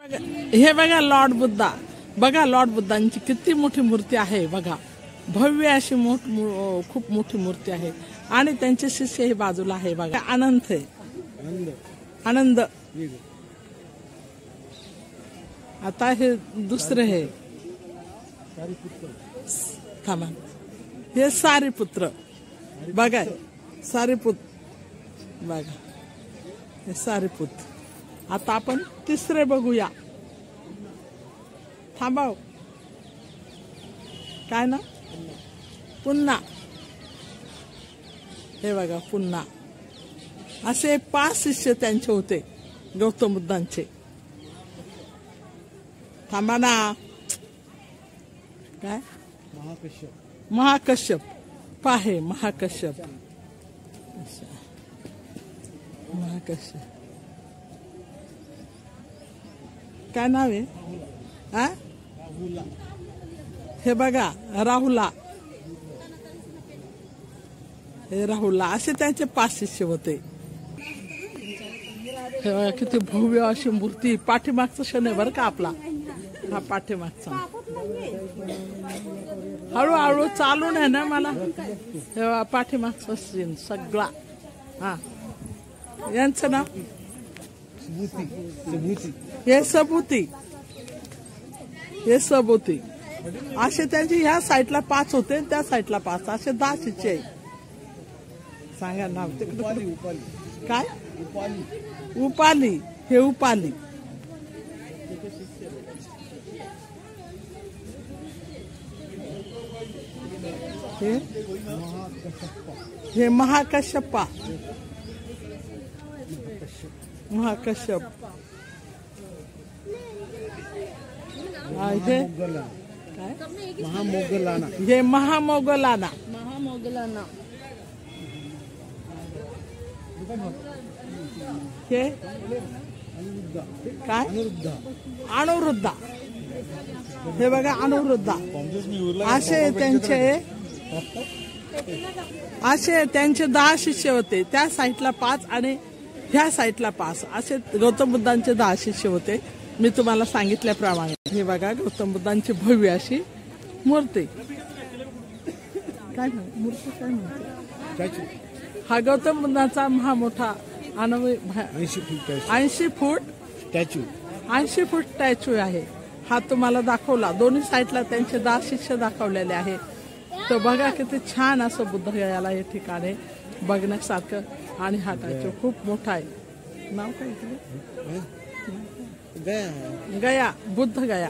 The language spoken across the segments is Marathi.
हे बघा लॉर्ड बुद्धा, बघा लॉर्ड बुद्धांची किती मोठी मूर्ती आहे बघा, भव्य अशी खूप मोठी मूर्ती आहे आणि त्यांचे शिष्य हे बाजूला आहे बघा. अनंत आहे, आनंद. आता हे दुसरे हे थांबा, हे सारीपुत्र बघा, सारीपुत्र बघा, हे सारीपुत्र. आता आपण तिसरे बघूया. थांबाव, काय ना, पुन्हा हे बघा, पुन्हा असे 5 शिष्य त्यांचे होते गौतम बुद्धांचे. थांबा ना, काय महाकश्यप पाहे, महाकश्यप, महाकश्यप काय नाव आहे, हे बघा राहुला, हे राहुला. असे त्यांचे 5 शिष्य होते. हे बघा किती भव्य अशी मूर्ती. पाठीमागचा क्षण आहे बरं का आपला, हा पाठीमागचा. हळूहळू चालून आहे ना मला, हे पाठीमागचा सीन सगळा. हा, यांचं नाव हे सबूती, हे सबूती. असे त्यांचे ह्या साईडला 5 होते, त्या साईडला 5, असे 10 शिष्य आहे. सांगा नाव. काय उपाली, हे उपाली. हे महाकश्यपा, महाकश्यप. हे काय महामोगलाना, हे महामोगलाना, महामोगलाना. हे काय अणुरुद्धा, हे बघा अणुरुद्धा. असे त्यांचे 10 शिष्य होते. त्या साईडला 5 आणि ह्या साईडला 5, असे गौतम बुद्धांचे 10 शिष्य होते. मी तुम्हाला सांगितल्याप्रमाणे. हे बघा गौतम बुद्धांची भव्य अशी मूर्ती. काय मूर्ती काय म्हणते, हा गौतम बुद्धांचा मोठा 80 फूट स्टॅच्यू, 80 फूट स्टॅच्यू आहे. हा तुम्हाला दाखवला. दोन्ही साईडला त्यांचे 10 शिष्य दाखवलेले आहे. तर बघा किती छान असं बुद्धगयाला हे ठिकाण आहे बघण्यासारखं. आणि हा स्टॅच्यू खूप मोठा आहे. नाव काय गया, बुद्ध गया.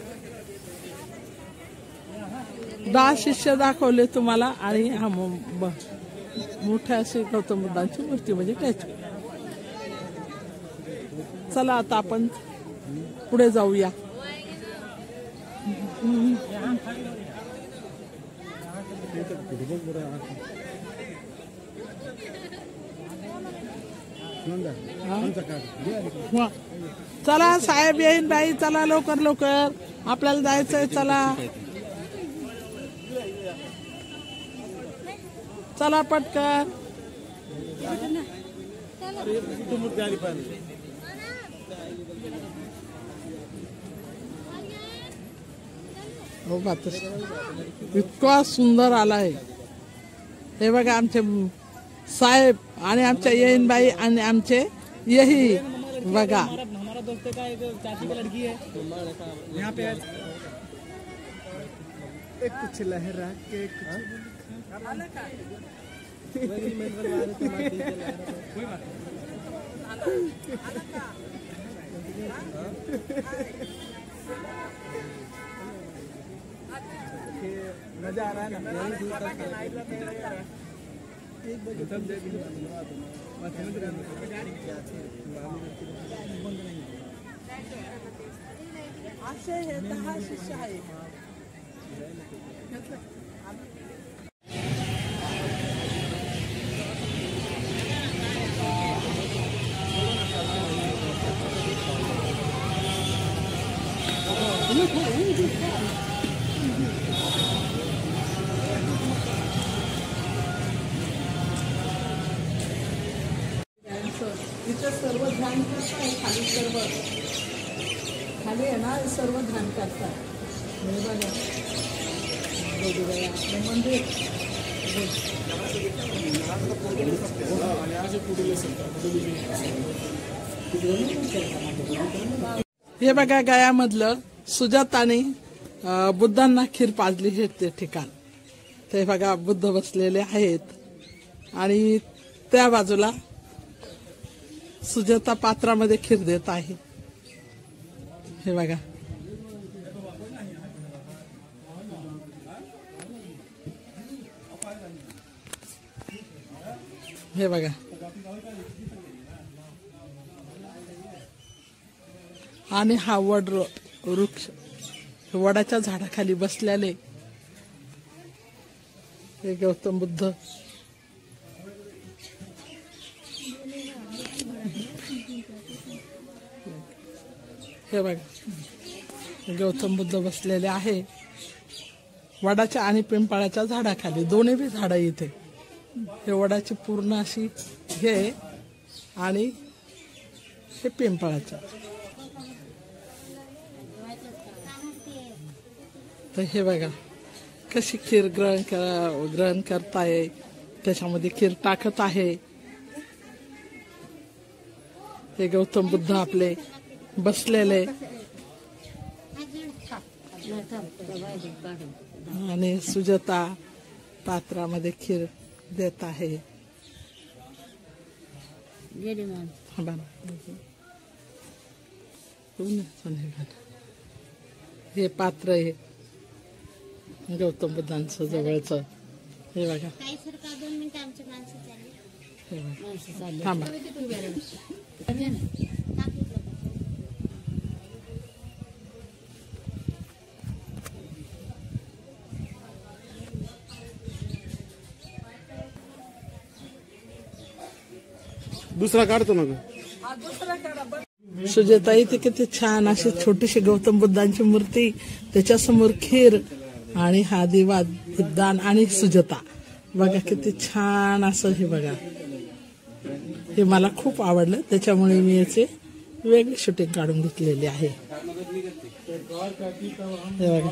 10 शिष्य दाखवले तुम्हाला. आणि हा मोठ्या अशी गौतम बुद्धांची मूर्ती म्हणजे स्टॅच्यू. चला आता आपण पुढे जाऊया. चला साहेब येईन बाई, चला लवकर लवकर, आपल्याला जायचंय. चला चला पटकन. हो बात, इतका सुंदर आलाय. हे बघा आमचे साहेब आणि आमच्या येईनबाई आणि आमचे यही बघा. हमारा दोस्त का एक चाची की लड़की है यहाँ पे. एक कुछ लहरा के मजा आ रहा है ना. असे हे 10 शिष्य आहे. इथे सर्व ध्यान करताय, खाली सर्व खाली आहे ना सर्व ध्यान करतात. हे बघा आपलं मंदिर. हे बघा गयामधलं सुजाताने बुद्धांना खीर पाजली हे ते ठिकाण. ते बघा बुद्ध बसलेले आहेत आणि त्या बाजूला सुजाता पात्रामध्ये खीर देत आहे. हे बघा हे बघा आणि हा वड वृक्ष वडाच्या झाडाखाली बसलेले हे गौतम बुद्ध. हे बघा गौतम बुद्ध बसलेले आहे वडाच्या आणि पिंपळाच्या झाडाखाली. दोन्ही बी झाडं इथे. हे वडाची पूर्ण अशी हे आणि हे पिंपळाचं. तर हे बघा कशी खीर ग्रहण करताय. त्याच्यामध्ये खीर टाकत आहे. हे गौतम बुद्ध आपले बसलेले आणि सुजाता पात्रामध्ये खीर देत आहे. हे पात्र आहे गौतम बुद्धांचं जवळचं. हे बघा थांबा. दुसरा काढतो ना. सुजाता इथे किती छान अशी छोटीशी गौतम बुद्धांची मूर्ती. त्याच्यासमोर खीर आणि हा दिवा दान आणि सुजाता. बघा किती छान असं. हे बघा हे मला खूप आवडलं. त्याच्यामुळे मी याचे वेगळी शूटिंग काढून घेतलेली आहे. हे बघा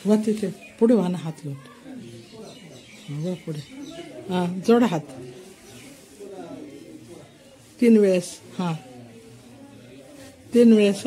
व तिथे पुढे वाना हात लोट पुढे. हा जोडा हात 3 वेळेस. हा 3 वेळेस.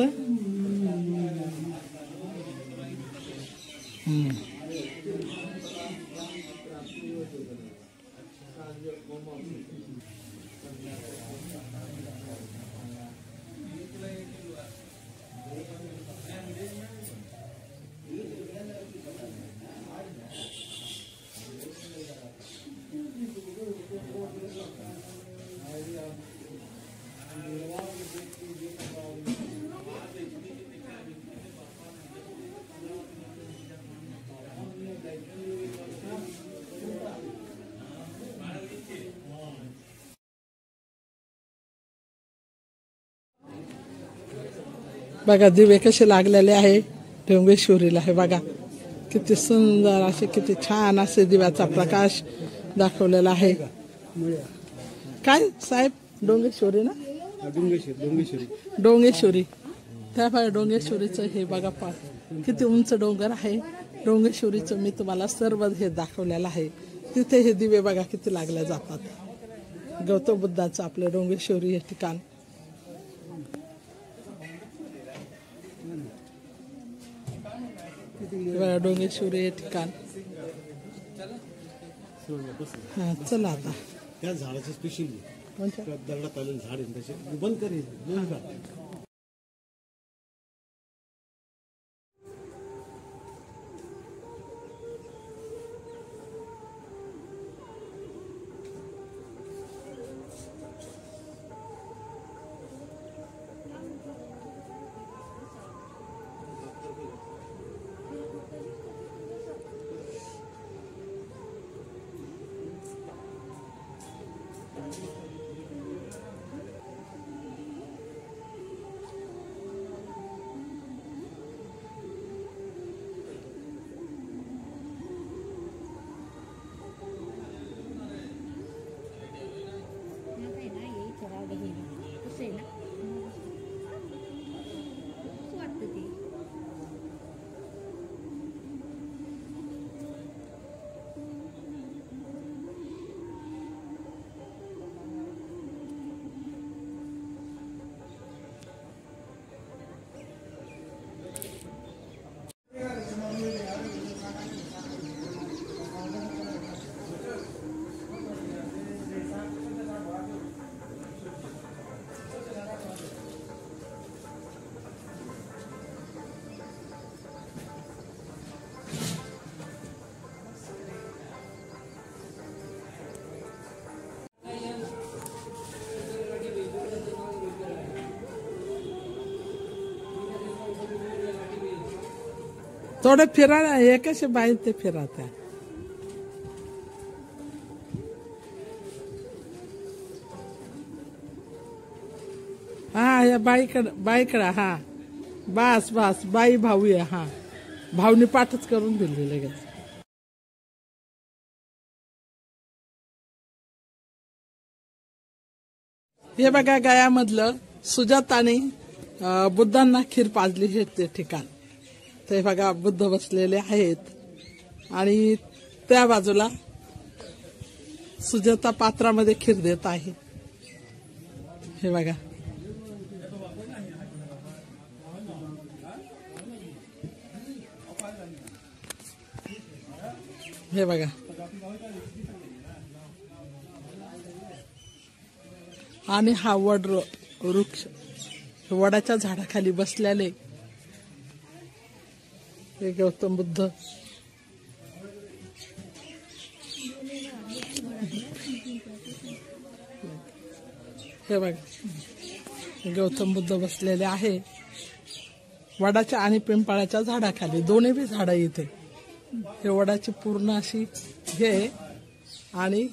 बघा दिवे कसे लागलेले आहे डोंगेश्वरीला. हे बघा किती सुंदर असे किती छान असे दिव्याचा प्रकाश दाखवलेला आहे. काय साहेब डोंगेश्वरी ना. डोंगेश्वरी त्या बघा डोंगेश्वरीचं हे बघा किती उंच डोंगर आहे. डोंगेश्वरीचं मी तुम्हाला सर्व हे दाखवलेलं आहे. तिथे हे दिवे बघा किती लागले जातात. गौतम बुद्धाचं आपलं डोंगेश्वरी हे ठिकाण. डोंगेश्वरी हे ठिकाण. हा चला आता त्या झाडाचं स्पेशल दगडात आलेलं झाड आहे त्याचे बंद करेल. थोडं फिरा ना, हे कसे बाहेर ते फिरा त्या. हा या बाईकडे हा बस बस बाई भाऊ आहे. हा भाऊनी पाठच करून दिली लगेच. हे बघा गयामधलं सुजाताने बुद्धांना खीर पाजली हे ते ठिकाण. ते बघा बुद्ध बसलेले आहेत आणि त्या बाजूला सुजाता पात्रामध्ये खीर देत आहे. हे बघा हे बघा आणि हा वड वृक्ष वडाच्या झाडाखाली बसलेले हे गौतम बुद्ध. हे बघा गौतम बुद्ध बसलेले आहे वडाच्या आणि पिंपळाच्या झाडाखाली. दोन्ही बी झाडं इथे. हे वडाची पूर्ण अशी हे आणि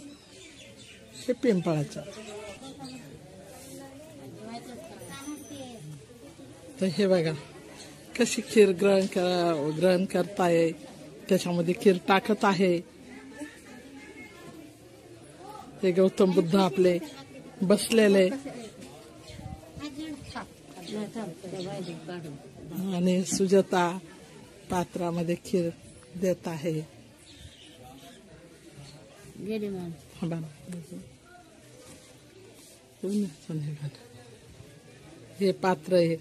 हे पिंपळाचं. तर हे बघा कशी खीर ग्रहण करताय. त्याच्यामध्ये खीर टाकत आहे. हे गौतम बुद्ध आपले बसलेले आणि सुजाता पात्रामध्ये खीर देत आहे. हे पात्र आहे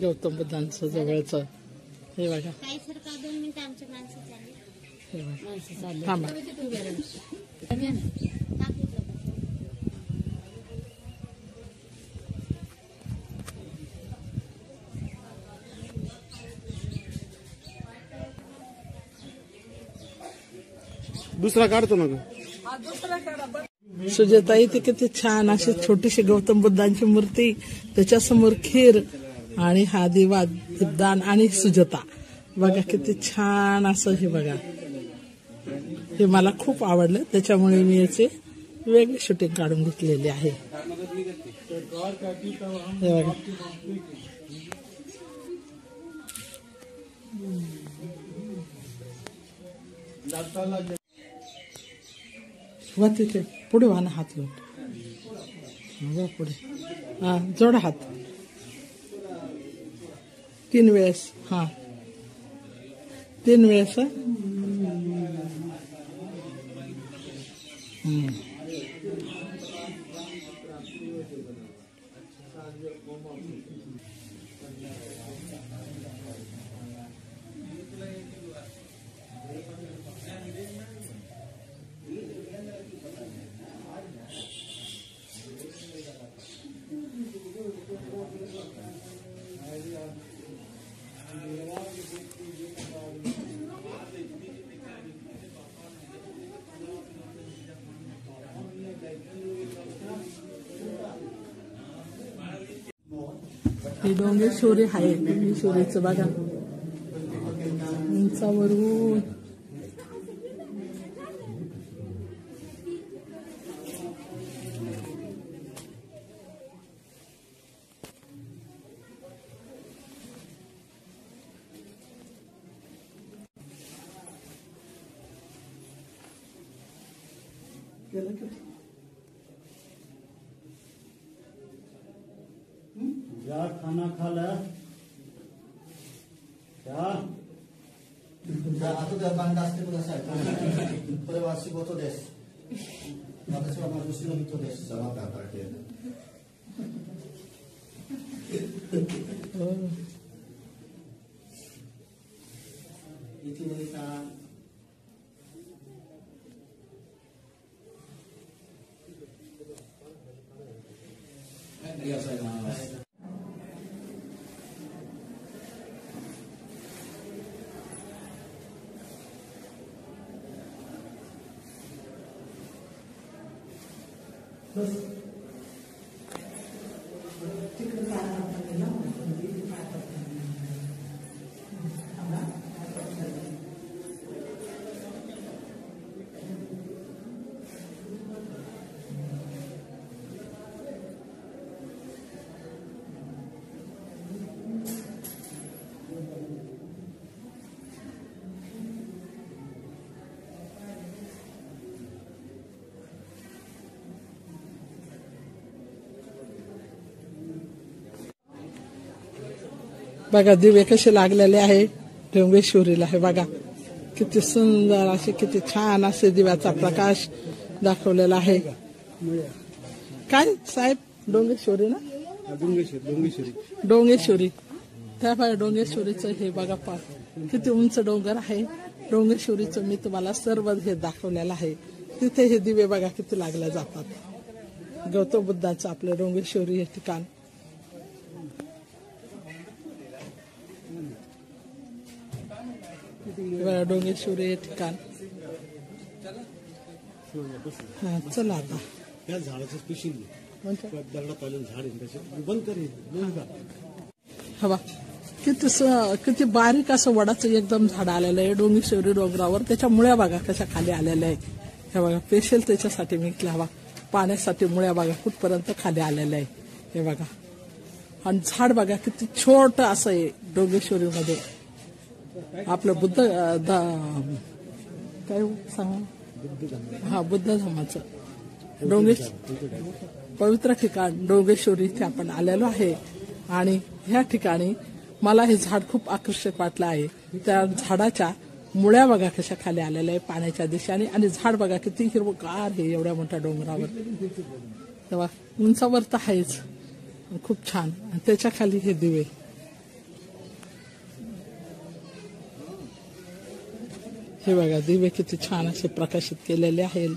गौतम बुद्धांचं जवळचं. हे बघा हे बघा थांबा. दुसरा काढतो ना. सुजाता इथे किती छान अशी छोटीशी गौतम बुद्धांची मूर्ती. त्याच्यासमोर खीर आणि हा दिवा दीपदान आणि सुजाता बघा किती छान असं. हे बघा हे मला खूप आवडलं. त्याच्यामुळे मी याचे वेगळे शूटिंग काढून घेतलेले आहे. हे बघा वा तिथे पुढे व्हा ना हात घेऊन. पुढे हा जोडा हात 3 वेळेस. हा 3 वेळेस. ही डोंगेश्वरी आहे. डोंगेश्वरीचं बघा उंचावरून क्या खाना खा ला क्या後では番出してください。これは仕事です。私はまあ後ろ人です。また働ける。一二三。ありがとうございます。बघा दिवे कसे लागलेले आहे डोंगेश्वरीला. हे बघा किती सुंदर असे, किती छान असे दिव्याचा प्रकाश दाखवलेला आहे. काय साहेब डोंगेश्वरी ना, डोंगेश्वरी. त्या बघा डोंगेश्वरीचं हे बघा किती उंच डोंगर आहे. डोंगेश्वरीचं मी तुम्हाला सर्व हे दाखवलेलं आहे. तिथे हे दिवे बघा किती लागले जातात. गौतम बुद्धाचं आपलं डोंगेश्वरी हे ठिकाण. डोंगेश्वरी हे ठिकाण. हा चला आता त्या झाडाचं स्पेशल दगडात आलेलं झाड आहे त्याचे बंद करेल. हवा किती बारीक असं वडाचं एकदम झाड आलेलं आहे डोंगेश्वरी डोंगरावर. त्याच्या मुळ्या बघा कशा खाली आलेल्या आहे. हे बघा स्पेशल त्याच्यासाठी मी इथल्या हवा पाण्यासाठी मुळ्या बघा कुठपर्यंत खाली आलेल्या आहे. हे बघा आणि झाड बघा किती छोट असं आहे डोंगेश्वरीमध्ये. आपलं बुद्ध काय सांगा, हा बुद्ध धर्माचं पवित्र ठिकाण डोंगेश्वरी इथे आपण आलेलो आहे. आणि ह्या ठिकाणी मला हे झाड खूप आकर्षक वाटलं आहे. त्या झाडाच्या मुळ्या बघा कशा खाली आलेल्या आहे पाण्याच्या दिशेने. आणि झाड बघा किती हिरवगार आहे एवढ्या मोठ्या डोंगरावर. तेव्हा उंचावर तर आहेच, खूप छान. आणि त्याच्या खाली हे दिवे. हे बघा दिवे किती छान असे प्रकाशित केलेले आहेत.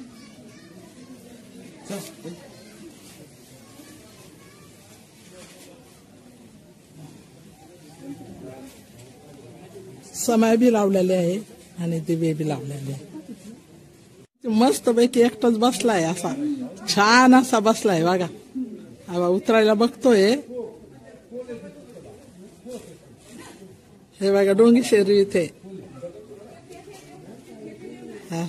समय बी लावलेले आहे आणि दिवे बी लावलेले आहे. मस्त पैकी एकटाच बसलाय असा, छान असा बसलाय बघा. हा उतरायला बघतोय. हे बघा डोंगेश्वरी इथे. हा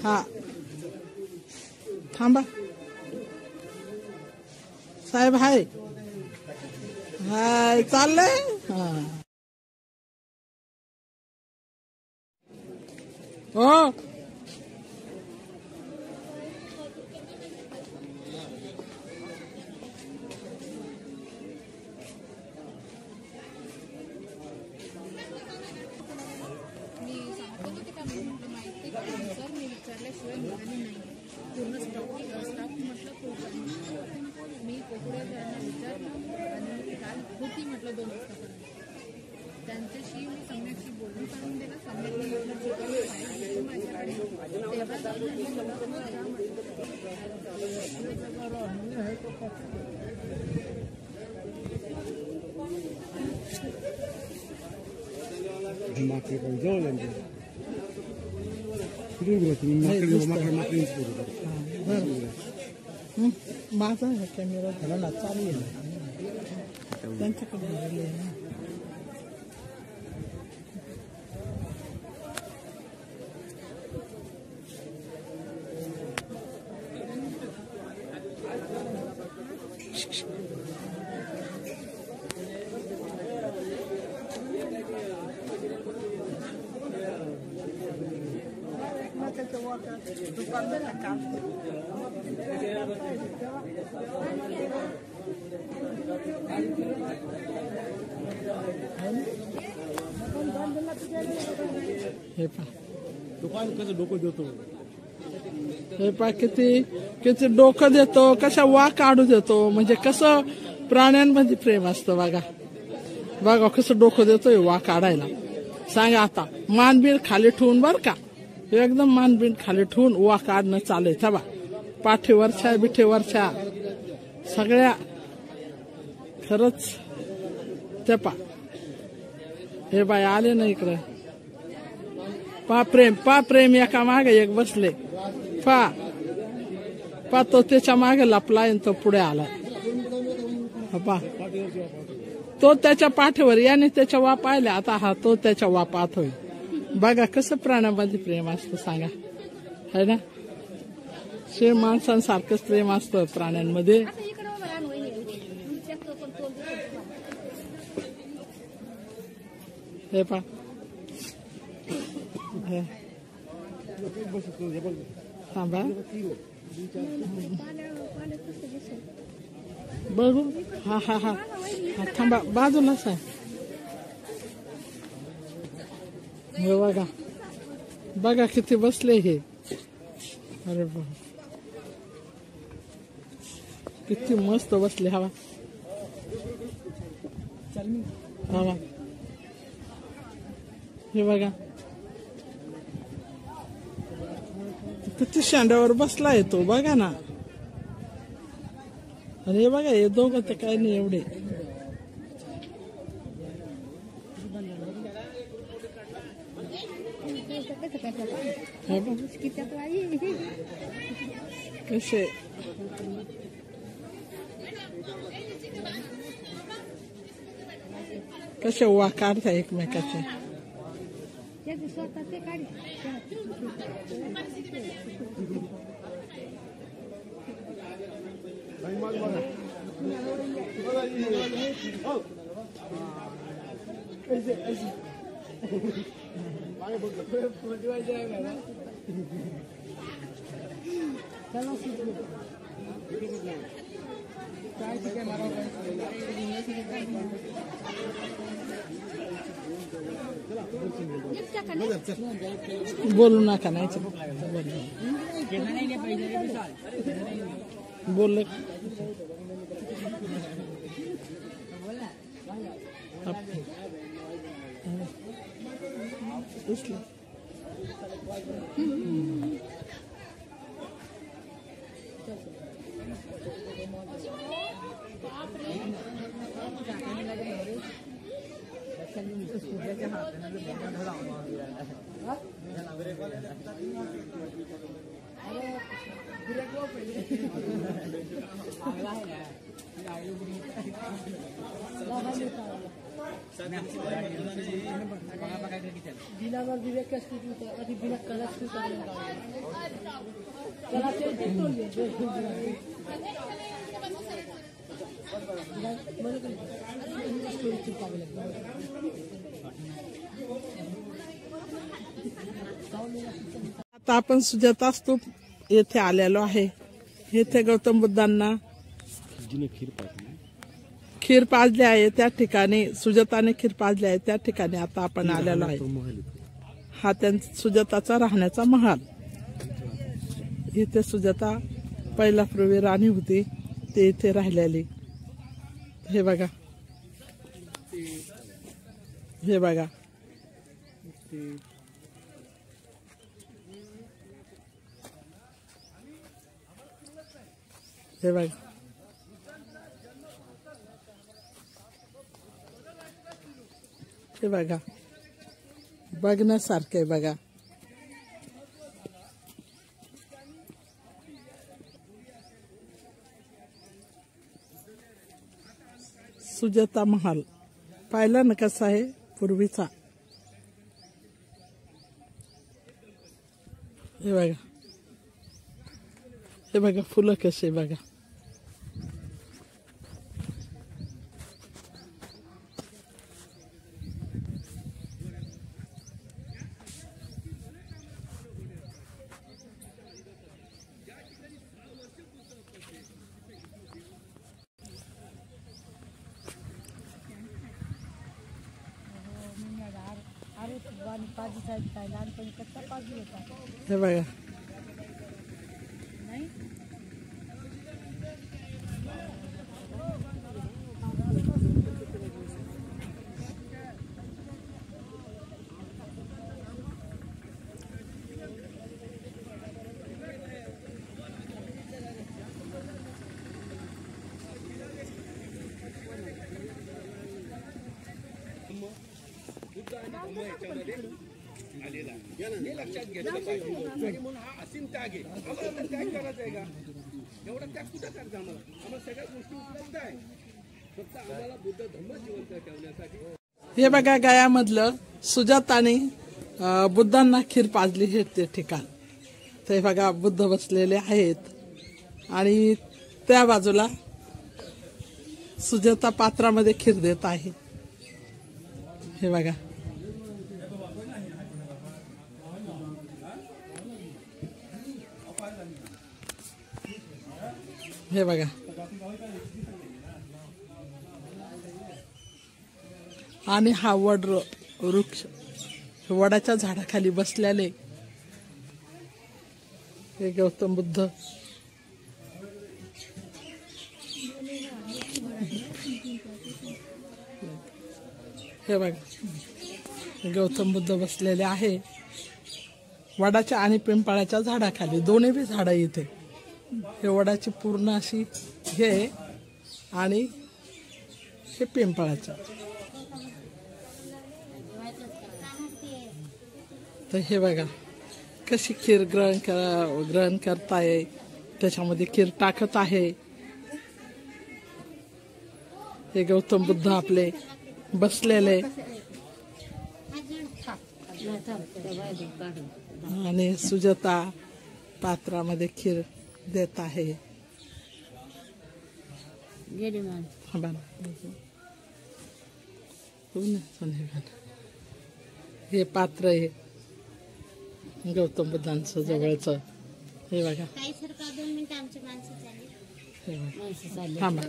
हा थांबा साहेब. हाय हाय चाललंय. हा हो त्यांच्याशी मी सम्यकशी बोलून करून दिलं. सम्यकने म्हटलं जे काही फाईल माझ्याकडे तेव्हा माझा कॅमेरा झाला ना चालू आहे त्यांच्याकडे. दुकान कसं डोकं देतो. हे पा किती डोकं देतो, कशा वा काढू देतो. म्हणजे कसं प्राण्यांमध्ये प्रेम असतं बघा. बघा कसं डोकं देतोय वा काढायला. सांगा आता मानबीण खाली ठेवून बर का, एकदम मानबीण खाली ठेवून वा काढणं चालू आहे. बा पाठीवरच्या बिठेवरच्या सगळ्या खरंच. ते पा हे बाय आले ना इकडे. पा प्रेम एका मागे एक बसले. पा तो त्याच्या मागे लपलाय तो पुढे आलाय. पा तो त्याच्या पाठीवर, याने त्याच्या वा पाहिल्या, आता हा तो त्याच्या वा पाहतोय. बघा कसं प्राण्यामध्ये प्रेम असतं सांगा, है ना. शेर माणसांसारखंच प्रेम असतं प्राण्यांमध्ये. आता इकडं उभं राहा, वहिनी. त्याचं पण तोंड दिसतं. हे पा थांबा पाण्यात कसं दिसेल? बघू. हा हा हा हा थांबा, बाजूलाच आहे. हे बघा, बघा किती बसले हे. अरे बा, किती मस्त बसले. हवा हवा, हे बघा किती शेंड्यावर बसला येतो, बघा ना. अरे हे बघा, हे दोघं तर काही नाही एवढे. हे बघ कसे कसे वा काढता एकमेकाचे. स्वतः ते काढ. बोलू नका, नाही बोल. दिनावर विवेक कसं आधी बिना कलश आता आपण सुजाता स्तूप येथे आलेलो आहे. येथे गौतम बुद्धांना खीर पाजली आहे. त्या ठिकाणी सुजाताने खीर पाजली आहे, त्या ठिकाणी आता आपण आलेलो आहे. हा त्यांचा सुजाताचा राहण्याचा महाल. इथे सुजाता पहिला पूर्वी राणी होती, ते इथे राहिलेली. हे बघा, हे बघा, हे बघा. हे बघा, बघण्यासारखे बघा. सुजाता महाल पाहिला ना कसा आहे पूर्वीचा. हे बघा, हे बघा फुलं कसे बघा. हे बघा, हे लक्षात घेतलं पाहिजे म्हणून हा असीम त्याग आहे. आम्हाला तर त्याग करायचा आहे का? एवढा त्याग कुठं करता? आम्हाला सगळ्या गोष्टी उपलब्ध आहे. हे बघा गयामधलं सुजाताने बुद्धांना खीर पाजली हे ते ठिकाण. ते बघा बुद्ध बसलेले आहेत आणि त्या बाजूला सुजाता पात्रामध्ये खीर देत आहे. हे बघा हे बघा आणि हा वड वृक्ष वडाच्या झाडाखाली बसलेले हे गौतम बुद्ध. हे बघा गौतम बुद्ध बसलेले आहे वडाच्या आणि पिंपळाच्या झाडाखाली. दोन्ही बी झाडं इथे. हे वडाची पूर्ण अशी हे आणि हे पिंपळाचं. तर हे बघा कशी खीर ग्रहण करताय. त्याच्यामध्ये खीर टाकत आहे. हे गौतम बुद्ध आपले बसलेले आणि सुजाता पात्रामध्ये खीर देत आहे. हे पात्र आहे गौतम बुद्धांचं जवळचं. हे बघा थांबा.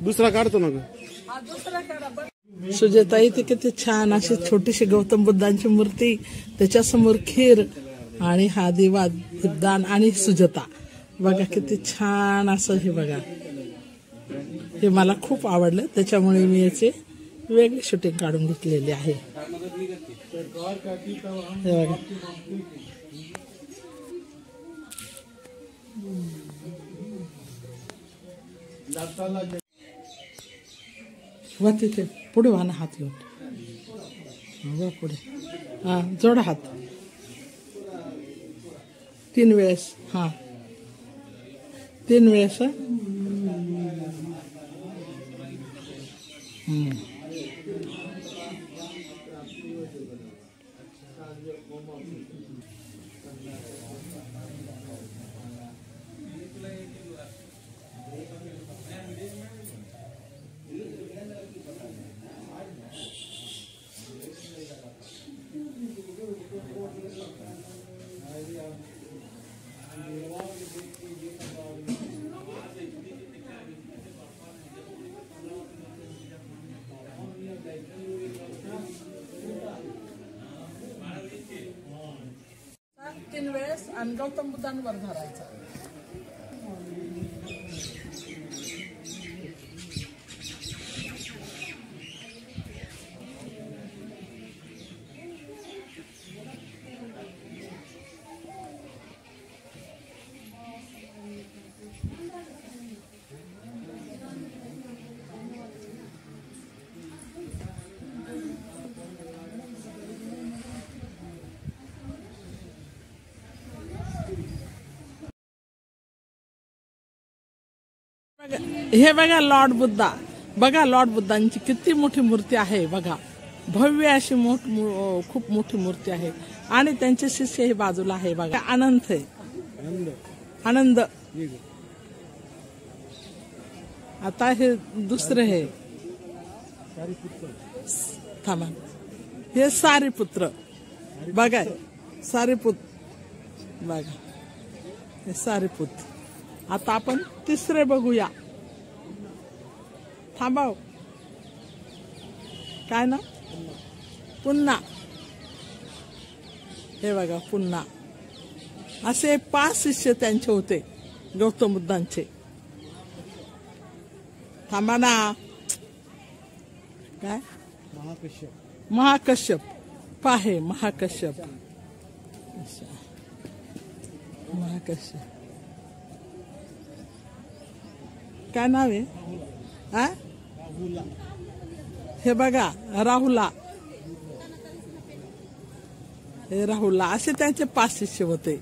दुसरा काढतो ना ग. सुजाता इथे किती छान अशी छोटीशी गौतम बुद्धांची मूर्ती. त्याच्यासमोर खीर आणि हा दिवा दीपदान आणि सुजाता. बघा किती छान असं. हे बघा हे मला खूप आवडलं. त्याच्यामुळे मी याचे वेगळी शूटिंग काढून घेतलेली आहे. हे बघा वा तिथे पुढे वा ना हात घेऊन वा पुढे. हा जोडा हात 3 वेळेस. हा 3 वेळेस. तीन वेळेस आणि गौतम बुद्धांवर धरायचा. हे बघा लॉर्ड बुद्धा. बघा लॉर्ड बुद्धांची किती मोठी मूर्ती आहे. बघा भव्य अशी खूप मोठी मूर्ती आहे आणि त्यांचे शिष्य हे बाजूला आहे. बघा अनंत आहे. आनंद. आता हे दुसरे हे थांबा. हे सारीपुत्र. बघा सारीपुत्र. बघा हे सारीपुत्र. आता आपण तिसरे बघूया. थांबाव काय ना पुन्हा. हे बघा पुन्हा. असे 5 शिष्य त्यांचे होते गौतम बुद्धांचे. थांबा ना काय महाकश्यप. पाहे महाकश्यप. महाकश्यप काय नाव आहे. हे बघा राहुला, हे राहुला असे त्यांचे 5 शिष्य होते.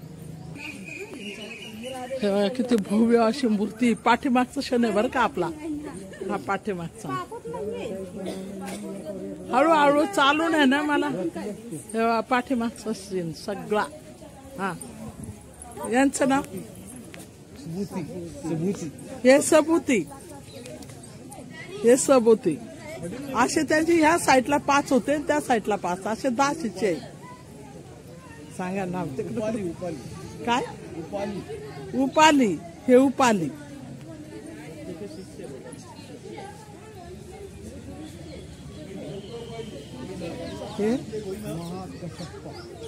हे बघा किती भव्य अशी मूर्ती. पाठीमागचा क्षण आहे बरं का आपला, हा पाठीमागचा. हळूहळू चालून आहे ना मला. हे बघा पाठीमागचा सीन सगळा. हा यांचं नाव हे सबूती, हे सबूती. असे त्यांचे ह्या साईडला 5 होते, त्या साईडला 5, असे 10 शिष्य आहे. सांगा नाव. काय उपाली, हे उपाली.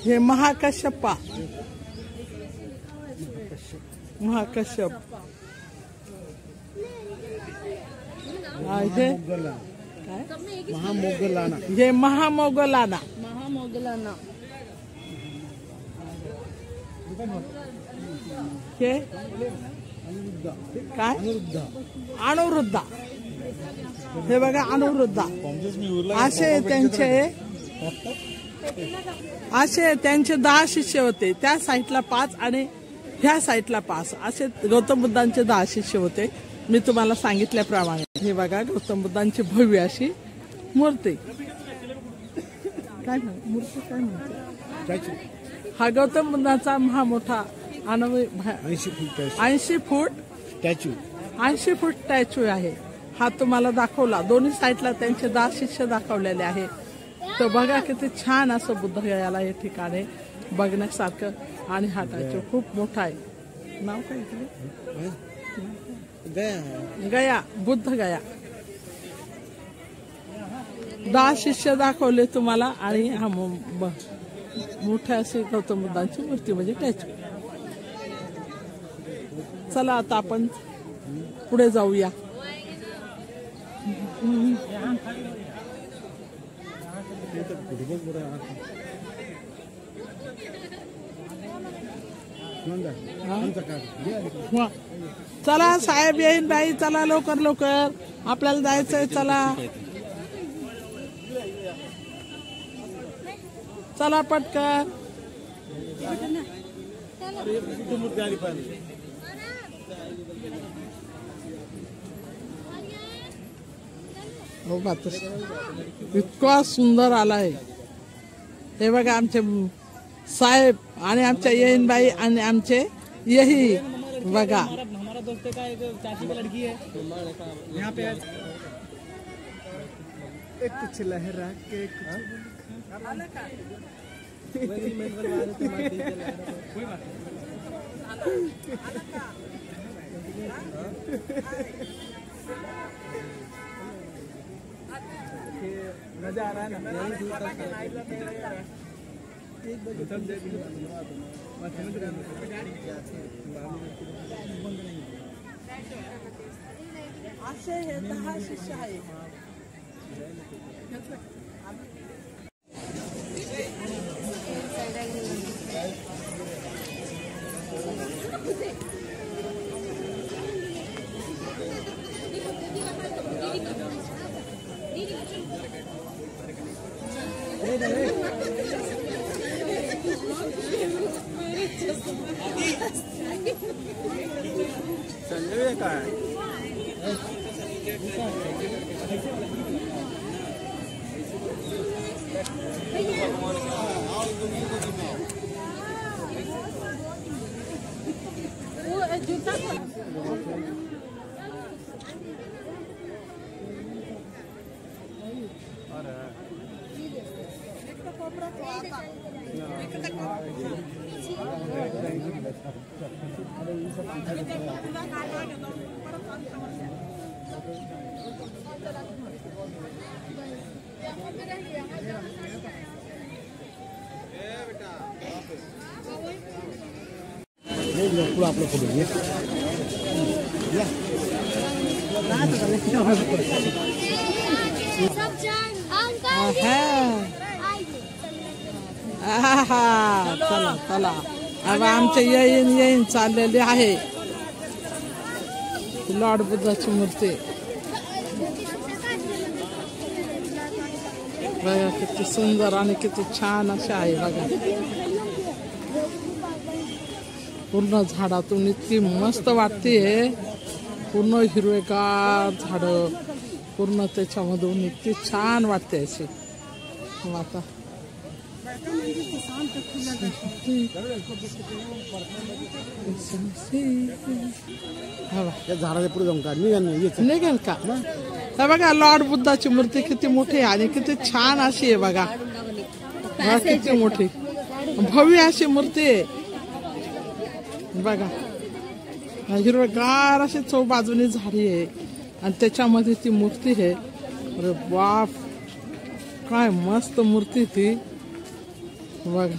हे महाकश्यपा, महाकश्यप. हे काय महामोगलाना, हे महामोगलाना. महामोगलाना. हे काय अनुरुद्धा. हे बघा अनुरुद्धा. असे त्यांचे 10 शिष्य होते. त्या साईडला 5 आणि ह्या साईडला 5 असे गौतम बुद्धांचे 10 शिष्य होते. मी तुम्हाला सांगितल्याप्रमाणे. हे बघा गौतम बुद्धांची भव्य अशी मूर्ती. काय मूर्ती काय म्हणते. हा गौतम बुद्धांचा मोठा 80 फूट स्टॅच्यू, 80 फूट स्टॅच्यू आहे. हा तुम्हाला दाखवला. दोन्ही साईडला त्यांचे 10 शिष्य दाखवलेले आहे. तर बघा किती छान असं बुद्धगयाला हे ठिकाण आहे बघण्यासारखं. आणि हा स्टॅच्यू खूप मोठा आहे. नाव काय गया, बुद्ध गया. 10 शिष्य दाखवले तुम्हाला. आणि हा मोठ्या अशी गौतम बुद्धांची मूर्ती म्हणजे स्टॅच्यू. चला आता आपण पुढे जाऊया. चला साहेब येईन बाई, चला लवकर लवकर आपल्याला जायचंय. चला चला पटकन. हो बा इतका सुंदर आलाय. हे बघा आमचे साहेब आणि आमच्या येईनबाई आणि आमचे यही बघा. हमारा दोस्त का एक चाची की लड़की है यहाँ पे. एक कुछ लहरा के मजा आ रहा है ना. असे हे 10 शिष्य आहे. संजय काय पुढे आपलं फोटो घे. चला चला अब आमचे येईन चाललेले आहे. लॉर्ड बुद्धाची मूर्ती. बघा किती सुंदर आणि किती छान असे आहे बघा. पूर्ण झाडातून इतकी मस्त वाटते. पूर्ण हिरवेगार झाड, पूर्ण त्याच्यामधून इतकी छान वाटते अशी. आता झाडाच्या पुढे जाऊन का निघेल का? तर बघा लॉर्ड बुद्धाची मूर्ती किती मोठी आहे आणि किती छान अशी आहे बघा. किती मोठी भव्य अशी मूर्ती आहे बघा. हिरवेगार अशी चौबाजूनी झाडी आहे आणि त्याच्यामध्ये ती मूर्ती आहे. अरे बाप, काय मस्त मूर्ती ती बघा.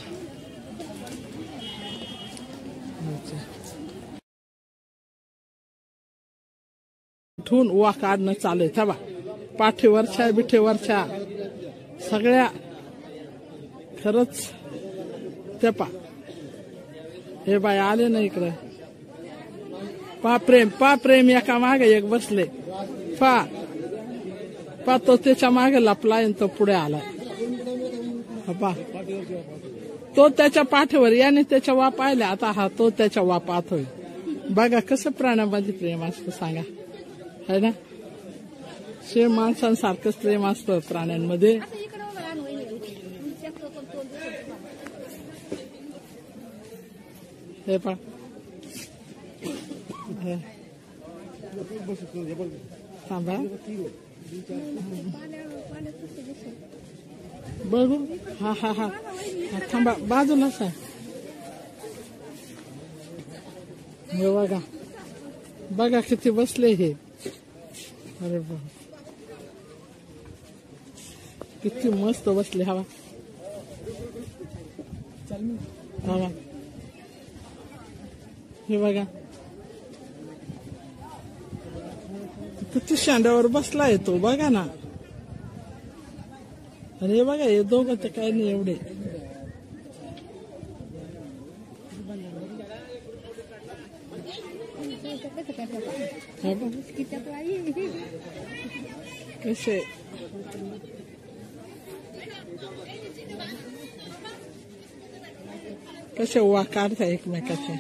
ठेवून उवा काढणं चालू आहे. बा पाठीवरच्या बिठेवरच्या सगळ्या खरंच ते पा हे बाय आले ना इकडे. पा प्रेम एका मागे एक बसले. पा तो त्याच्या मागे लपलाय आणि तो पुढे आलाय. पा तो त्याच्या पाठीवर याने त्याच्या वा पाहिल्या. आता हा तो त्याच्या वा पाहतोय. बघा कसं प्राण्यामध्ये प्रेम असतं सांगा, है ना? सेम माणसांसारखंच प्रेम असतं प्राण्यांमध्ये. हे पा थांबा बघू. हा हा हा थांबा बाजूलाच आहे. हे बघा बघा किती बसले हे. अरे बा किती मस्त बसले. हवा हवा हे बघा किती शांड्यावर बसलाय तो बघा ना. अरे बघा हे दोघं तर काही नाही एवढे. कसे कसे वा काढता एकमेकाचे.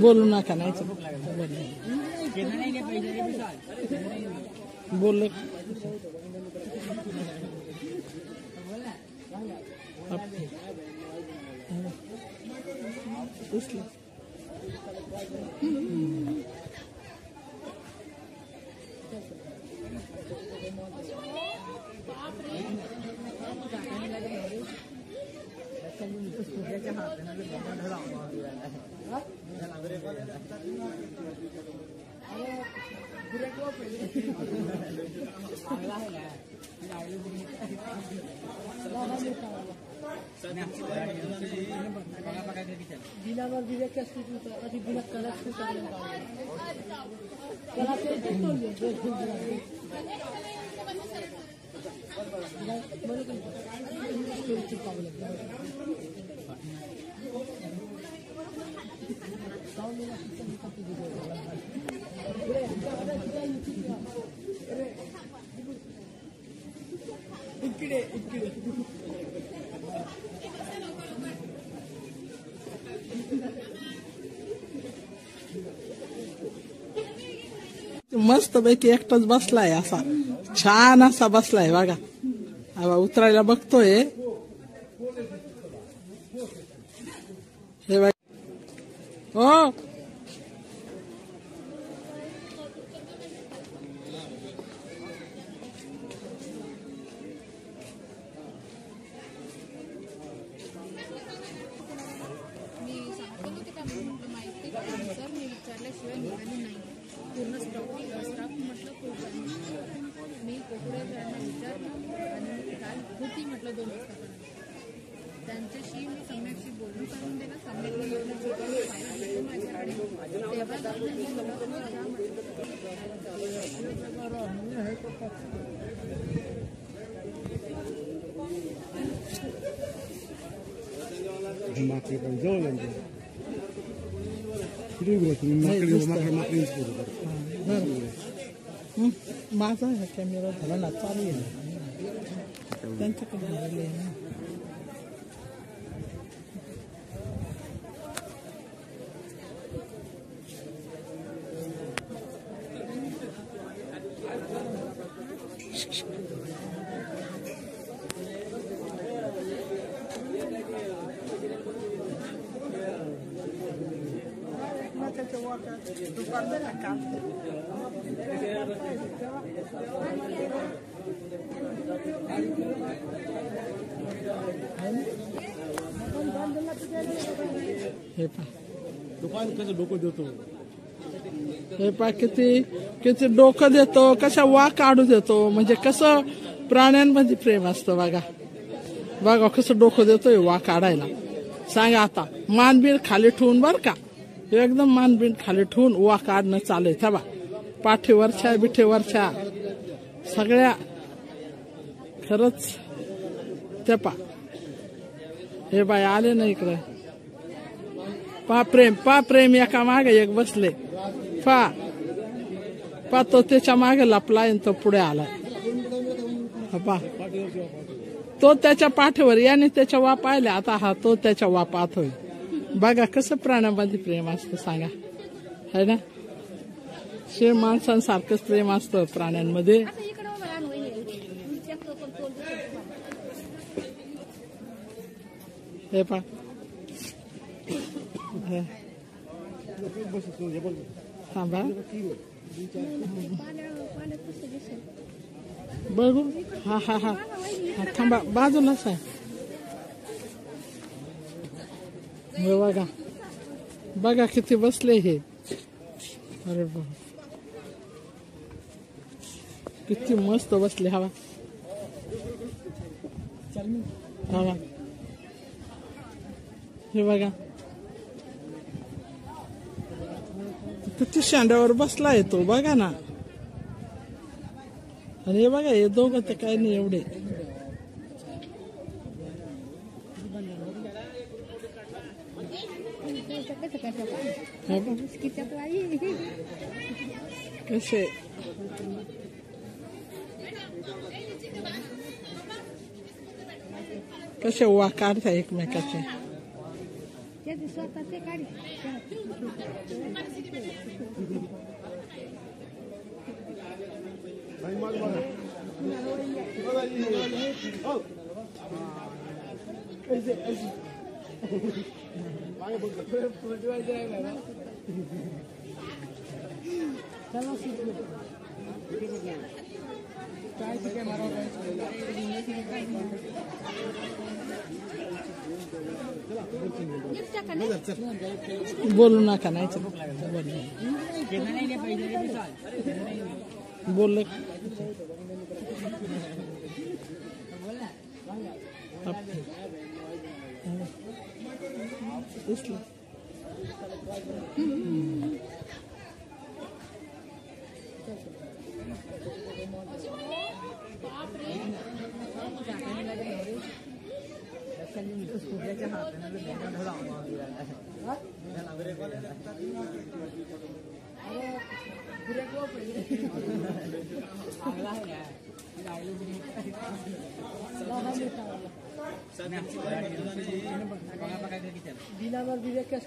बोलू नका नाही बोल. मस्त पैकी एकटाच बसलाय असा छान असा बसलाय बघा. उतरायला बघतोय हे बघ. हो सर मी विचारल्याशिवाय निघाली नाही. पूर्ण स्टॉक म्हटलं खूप मी कोकळे सरांना विचारलं आणि काल होती म्हटलं 2 वाजतापर्यंत त्यांच्याशी मी सम्यकशी बोलून करून दिलं. सम्यकने म्हटलं जे काही फाईल घेतो माझ्याकडे तेव्हा माकडी पण जवळ आहे माझा कॅमेरा झाला ना चालू आहे त्यांच्याकडे झालेलं आहे ना. दुकान कसं डोकं देतो हे पा किती किती डोकं देतो कशा वा काढू देतो म्हणजे कसं प्राण्यांमध्ये प्रेम असतं बघा. बघा कसं डोकं देतोय वा काढायला. सांगा आता मानबीन खाली ठेवून बर का एकदम मानबीन खाली ठेवून वा काढणं चालू था बा. पाठीवरच्या बिठेवरच्या सगळ्या खरंच ते पा हे बाय आले ना इकडे. पा प्रेम एका मागे एक बसले पा तो त्याच्या मागे लपलाय आणि तो पुढे आलाय. पा तो त्याच्या पाठीवर याने त्याच्या वा पाहिले आता हा तो त्याच्या वा पाहतोय. बघा कसं प्राण्यामध्ये प्रेम असतं सांगा है ना. शे माणसांसारखंच प्रेम असतं प्राण्यांमध्ये. हे पा थांबा बघू हा हा हा थांबा बाजूलाच आहे. बघा बघा किती बसले हे. अरे बा किती मस्त बसले. हवा हवा हे बघा किती शांड्यावर बसला येतो बघा ना. आणि हे बघा हे दोघं तर काही नाही एवढे. कसे कसे वा काढता एकमेकाचे. बोलू नका नाही बोल बिना बिना कैश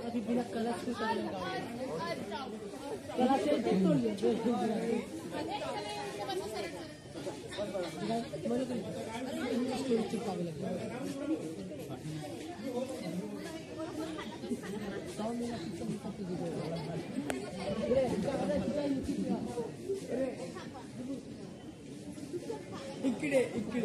अभी बिना कलश इकडे इकडे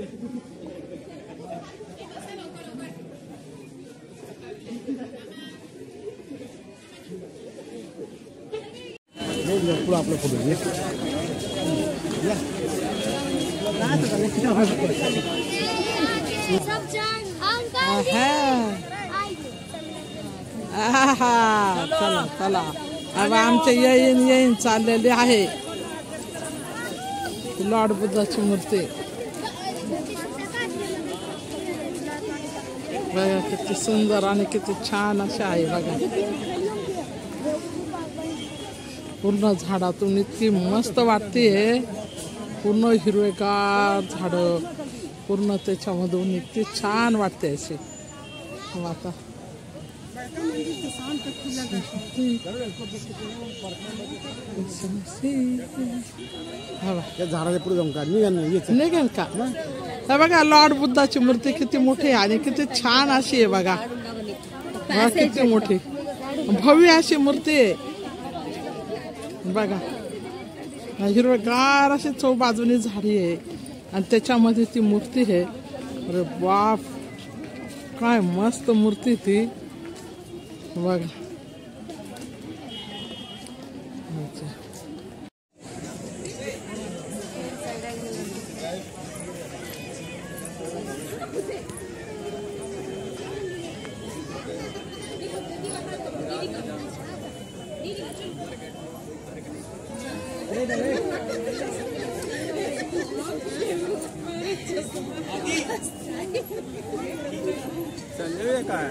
पुढे आपला फोटो चला चला अब आमच्या येईन चाललेली आहे लॉर्ड बुद्धाची मूर्ती बघा किती सुंदर आणि किती छान अशी आहे बघा पूर्ण झाडातून इतकी मस्त वाटते पूर्ण हिरवेगार झाड पूर्ण त्याच्यामधून इतकी छान वाटते अशी आता झाडाच्या पुढे जाऊन का निघेल का हे बघा लॉर्ड बुद्धाची मूर्ती किती मोठी आहे आणि किती छान अशी आहे बघा किती मोठी भव्य अशी मूर्ती आहे बघा हिरवेगार अशी चौबाजूनी झाडी आहे आणि त्याच्यामध्ये ती मूर्ती आहे अरे बाप काय मस्त मूर्ती ती बघा संजय काय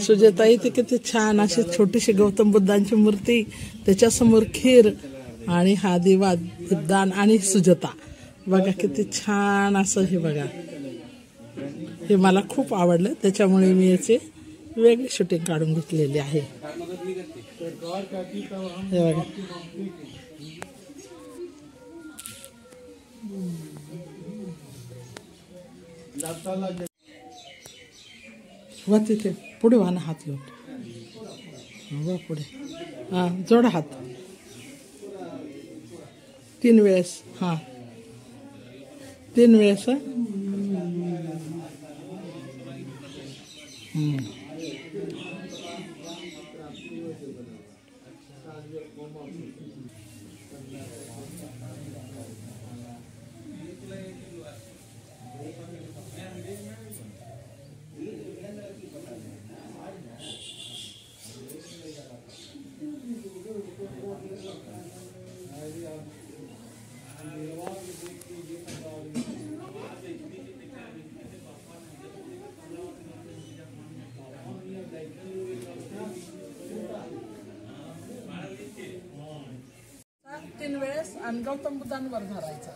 सुजेताई ती किती छान अशी छोटीशी गौतम बुद्धांची मूर्ती त्याच्यासमोर खीर आणि हा दिवा दान आणि सुजाता बघा किती छान असं हे बघा हे मला खूप आवडलं त्याच्यामुळे मी याचे वेगळी शूटिंग काढून घेतलेली आहे हे बघा वा तिथे पुढे वा ना हात घेऊन वा पुढे हा जोडा हात 3 वेळेस हा 3 वेळेस तीन वेळेस आणि गौतम बुद्धांवर धरायचा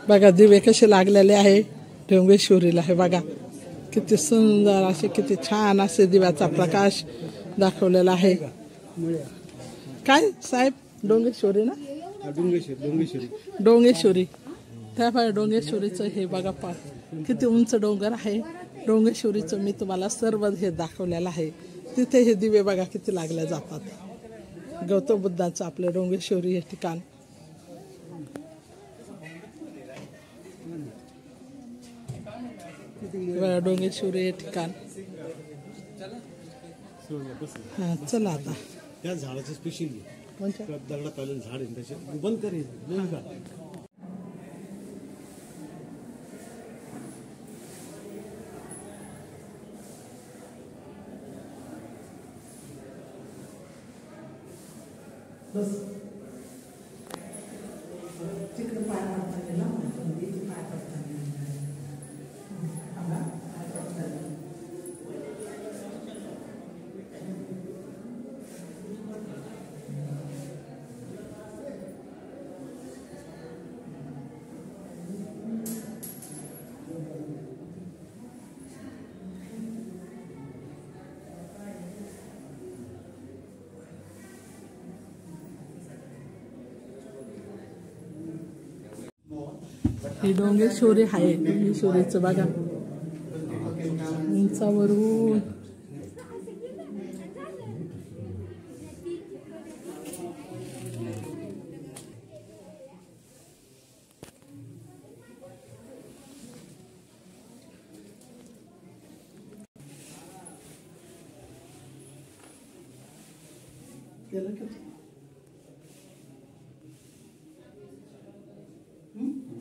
बघा दिवे कसे लागलेले आहे डोंगेश्वरीला हे बघा किती सुंदर असे किती छान असे दिव्याचा प्रकाश दाखवलेला आहे काय साहेब डोंगेश्वरी ना डोंगेश्वरी त्या बघा डोंगेश्वरीचं हे बघा पा किती उंच डोंगर आहे डोंगेश्वरीचं मी तुम्हाला सर्व हे दाखवलेलं आहे तिथे हे दिवे बघा किती लागले जातात गौतम बुद्धाचं आपलं डोंगेश्वरी हे ठिकाण डोंगेश्वरी हे ठिकाण हा चला आता त्या झाडाचं स्पेशल दगडात आलेलं झाड आहे त्याचे बंद करेल बस तिकडे पाय पडता गेला इथे पाय पडता गेला पाय पडता गेला. ही डोंगेश्वरी आहे. डोंगेश्वरीचं बघा उंचावरून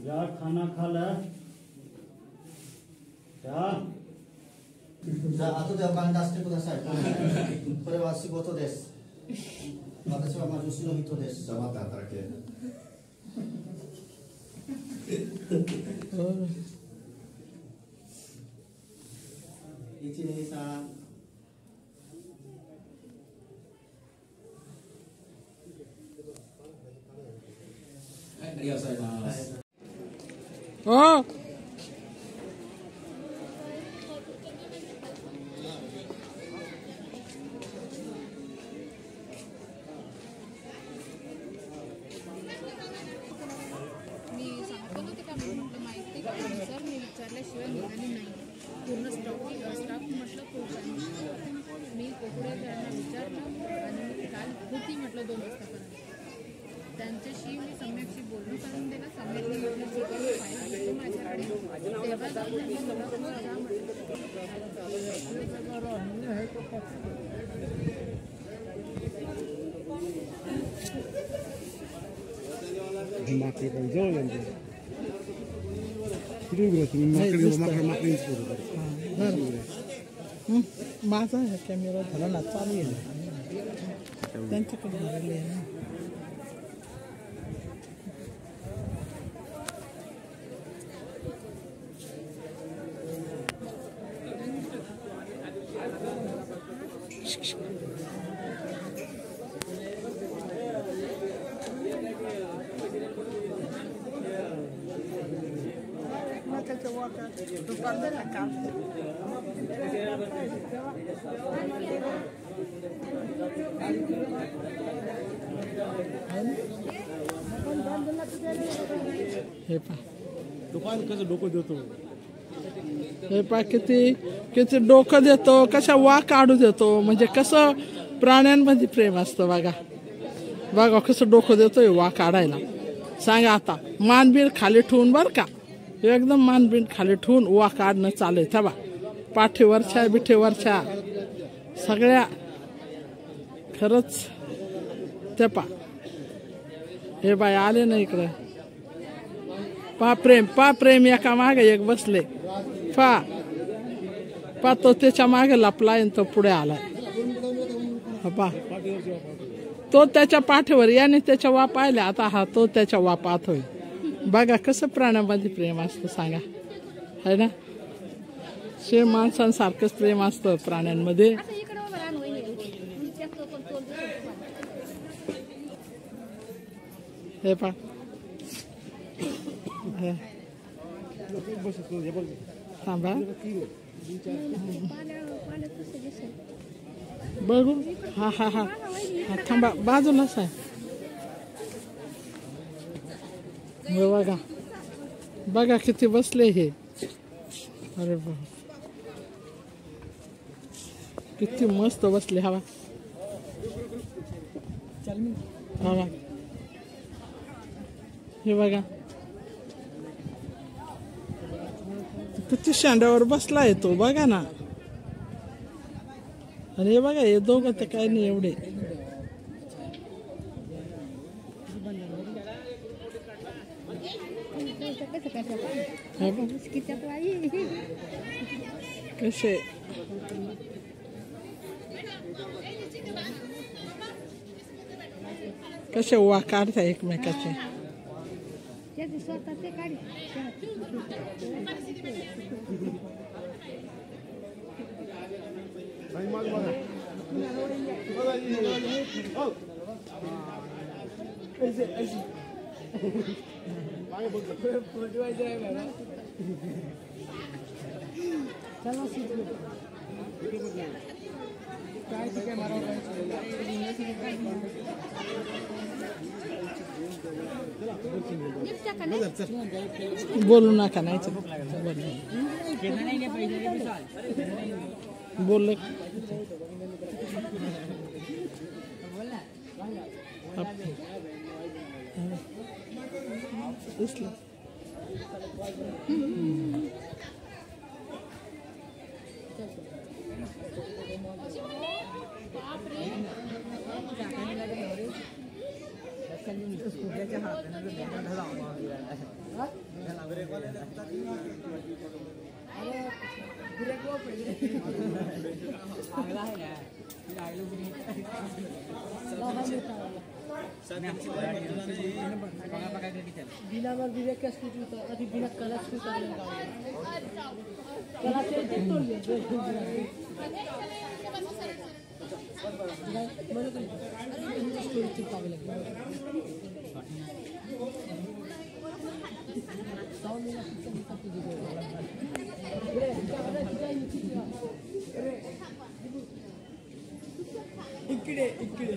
जा खाना खा लじゃあ後でお金出してください。これは仕事です。私は魔術師の人です。じゃあまた働け。123。はい、ありがとうございます。おमी सांगतो ना का म्हटलं माहिती का सर मी विचारल्याशिवाय निघाली नाही. पूर्ण स्टाफ म्हटलं खूप मी कोकड्या त्यांना विचारलं आणि काल होती म्हटलं 2 वाजतापर्यंत. त्यांच्याशी मी सम्यकशी बोलून करून दिलं. सम्यकने म्हटलं फाईल घेतो माझ्याकडे तेव्हा माझा कॅमेरा झाला ना चालू आहे त्यांच्याकडे झालेले आहे ना. दुकान कसं डोकं देतो. हे पा किती किती डोकं देतो, कशा वा काढू देतो. म्हणजे कसं प्राण्यांमध्ये प्रेम असतं बघा. बघा कसं डोकं देतोय वा काढायला. सांगा आता मानबीन खाली ठेवून बर का, एकदम मानबीन खाली ठेवून वा काढणं चालू आहे. बा पाठीवरच्या बिठेवरच्या सगळ्या खरंच ते पा हे बाय आले ना इकडं. पा प्रेम एका मागे एक बसले. पा तो त्याच्या मागे लपलाय तो पुढे आलाय. पा तो त्याच्या पाठीवर याने त्याच्या वा पाहिल्या. आता हा तो त्याच्या वा पाहतोय. बघा कसं प्राण्यामध्ये प्रेम असतं सांगा, है ना. शे माणसांसारखंच प्रेम असतं प्राण्यांमध्ये. हे पा थांबा बघू. हा हा हा थांबा बाजूलाच आहे. बघा बघा किती बसले हे. अरे बा किती मस्त बसले. हवा हवा हे बघा किती शेंड्यावर बसलाय तो बघा ना. आणि हे बघा हे दोघं तर काही नाही एवढे. कसे कसे ओवा काढता एकमेकाचे. बोलू नका नाही बोल इसलिए बिना मर विवेक का स्कूटी उतर अभी बिना कलर स्कूटी उतर कलर से तोड़ लिया मैंने को स्टोरी चिपका के लगी साउंड में पिक्चर निकाल के दे इकडे इकडे